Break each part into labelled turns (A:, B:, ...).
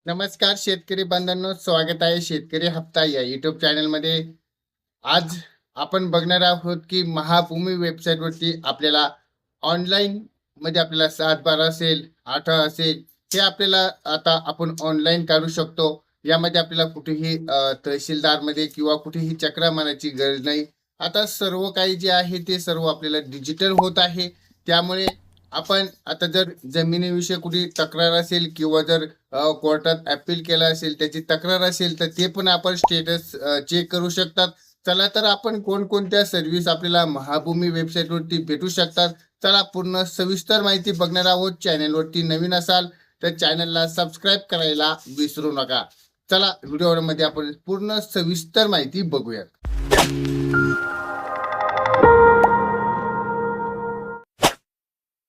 A: नमस्कार शेतकरी बांधवांनो, स्वागत आहे शेतकरी हप्ता या युट्यूब चॅनलमध्ये. आज आपण बघणार आहोत की महाभूमी वेबसाईटवरती आपल्याला ऑनलाईन मध्ये आपल्याला 7/12 असेल 8 असेल हे आपल्याला आता आपण ऑनलाईन काढू शकतो. यामध्ये आपल्याला कुठेही तहसीलदारमध्ये किंवा कुठेही चक्रा मारायची गरज नाही. आता सर्व काही जे आहे ते सर्व आपल्याला डिजिटल होत आहे. त्यामुळे आपण आता जर जमिनीविषयी कुठे तक्रार असेल किंवा जर कोर्टात अपील केला असेल, त्याची तक्रार असेल, तर ते पण आपण स्टेटस चेक करू शकतात. चला तर आपण कोणकोणत्या सर्व्हिस आपल्याला महाभूमी वेबसाईटवरती भेटू शकतात, चला पूर्ण सविस्तर माहिती बघणार आहोत. चॅनलवरती नवीन असाल तर चॅनलला सबस्क्राईब करायला विसरू नका. चला व्हिडिओमध्ये आपण पूर्ण सविस्तर माहिती बघूयात.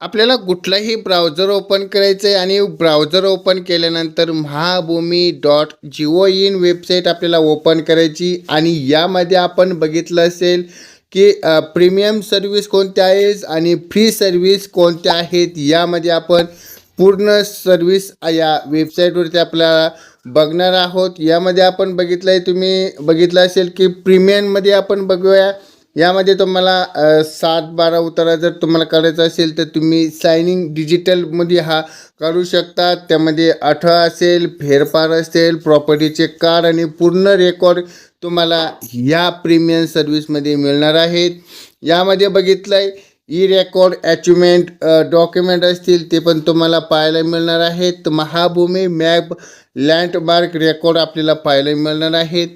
A: आपल्याला कुठलाही ब्राउझर ओपन करायचं आहे आणि ब्राउझर ओपन केल्यानंतर महाभूमी.gov.in वेबसाईट आपल्याला ओपन करायची आणि यामध्ये आपण बघितलं असेल की प्रीमियम सर्व्हिस कोणत्या आहेत आणि फ्री सर्व्हिस कोणत्या आहेत. यामध्ये आपण पूर्ण सर्व्हिस या वेबसाईटवरती आपल्याला बघणार आहोत. यामध्ये आपण तुम्ही बघितलं असेल की प्रीमियममध्ये आपण बघूया. यामध्ये तुम्हाला 7/12 उतारा जर तुम्हाला करायचा असेल तर तुम्ही सायनिंग डिजिटलमध्ये हा करू शकता. त्यामध्ये 18 असेल, फेरफार असेल, प्रॉपर्टीचे कार्ड आणि पूर्ण रेकॉर्ड तुम्हाला ह्या प्रीमियम सर्व्हिसमध्ये मिळणार आहेत. यामध्ये बघितलं आहे ई रेकॉर्ड अचिव्हमेंट डॉक्युमेंट असतील ते पण तुम्हाला पाहायला मिळणार आहेत. महाभूमी मॅप लँडमार्क रेकॉर्ड आपल्याला पाहायला मिळणार आहेत.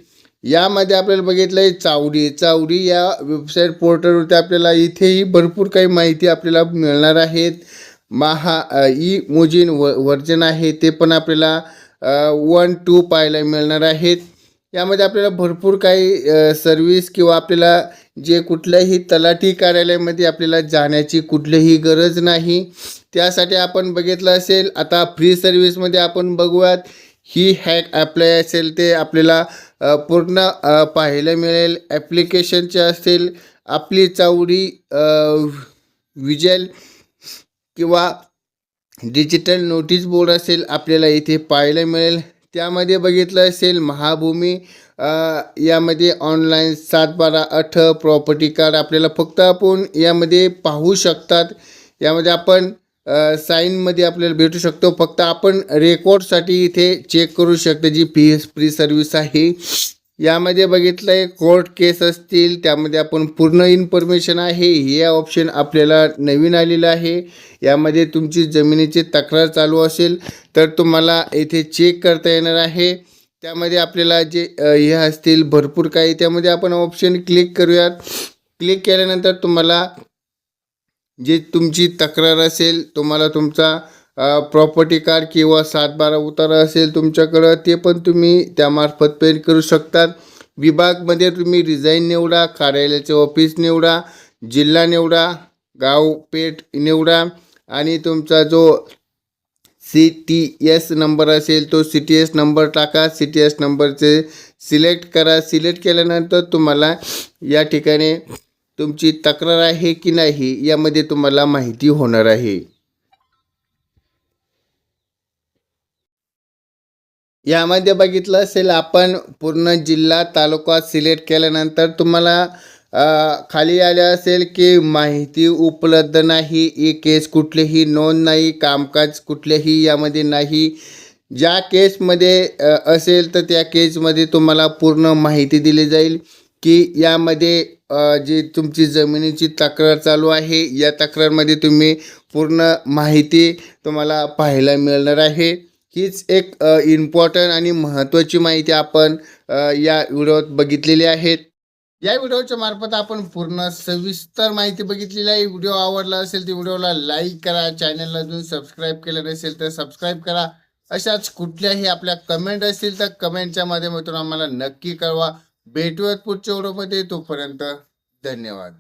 A: यामध्ये आपल्याला बघितलं आहे चावडी या वेबसाईट पोर्टलवरती आपल्याला इथेही भरपूर काही माहिती आपल्याला मिळणार आहेत. ई मोजिन व्हर्जन आहे ते पण आपल्याला 1-2 पाहायला मिळणार आहेत. यामध्ये आपल्याला भरपूर काही सर्व्हिस किंवा आपल्याला जे कुठल्याही तलाठी कार्यालयामध्ये आपल्याला जाण्याची कुठलीही गरज नाही. त्यासाठी आपण बघितलं असेल. आता फ्री सर्व्हिसमध्ये आपण बघूयात. ही हॅक अप्लाय असेल ते आपल्याला पूर्ण पाहायला मिळेल. ॲप्लिकेशनचे असेल आपली चावडी विज्युअल किंवा डिजिटल नोटीस बोर्ड असेल आपल्याला इथे पाहायला मिळेल. त्यामध्ये बघितलं असेल महाभूमी यामध्ये ऑनलाईन 7/12 प्रॉपर्टी कार्ड आपल्याला फक्त आपण यामध्ये पाहू शकतात. यामध्ये आपण साईनमध्ये आपल्याला भेटू शकतो. फक्त आपण रेकॉर्डसाठी इथे चेक करू शकतो जी फ्री सर्व्हिस आहे. यामध्ये बघितलं आहे कोर्ट केस असतील त्यामध्ये आपण पूर्ण इन्फॉर्मेशन आहे. हे ऑप्शन आपल्याला नवीन आलेलं आहे. यामध्ये तुमची जमिनीची तक्रार चालू असेल तर तुम्हाला इथे चेक करता येणार आहे. त्यामध्ये आपल्याला जे हे असतील भरपूर काही त्यामध्ये आपण ऑप्शन क्लिक करूयात. क्लिक केल्यानंतर तुम्हाला जे तुमची तक्रार असेल तुम्हाला तुमचा प्रॉपर्टी कार्ड किंवा 7/12 उतारा असेल तुमच्याकडं ते पण तुम्ही त्यामार्फत पेड करू शकतात. विभागमध्ये तुम्ही डिझाईन निवडा, कार्यालयाचे ऑफिस निवडा, जिल्हा निवडा, गाव पेठ निवडा आणि तुमचा जो CTS नंबर असेल तो CTS नंबर टाका. CTS नंबरचे सिलेक्ट करा. सिलेक्ट केल्यानंतर तुम्हाला या ठिकाणी तुमची तक्रार आहे की नाही यामध्ये तुम्हाला माहिती होणार आहे. यामध्ये बघितलं असेल आपण पूर्ण जिल्हा तालुका सिलेक्ट केल्यानंतर तुम्हाला खाली आले असेल की माहिती उपलब्ध नाही. ही केस कुठलीही नोंद नाही, कामकाज कुठलेही यामध्ये नाही. ज्या केसमध्ये असेल तर त्या केसमध्ये तुम्हाला पूर्ण माहिती दिली जाईल की यामध्ये जी तुमची जमिनीची तक्रार चालू आहे या तक्रारमध्ये तुम्ही पूर्ण माहिती तुम्हाला पाहायला मिळणार आहे. हीच एक इम्पॉर्टंट आणि महत्त्वाची माहिती आपण या व्हिडिओत बघितलेली आहे. या व्हिडिओच्या मार्फत आपण पूर्ण सविस्तर माहिती बघितलेली आहे. व्हिडिओ आवडला असेल तर व्हिडिओला लाईक करा. चॅनलला अजून सबस्क्राईब केलं नसेल तर सबस्क्राईब करा. अशाच कुठल्याही आपल्या कमेंट असतील तर कमेंटच्या माध्यमातून आम्हाला नक्की कळवा. भेटूयात पुढच्या व्हिडिओमध्ये. तोपर्यंत धन्यवाद.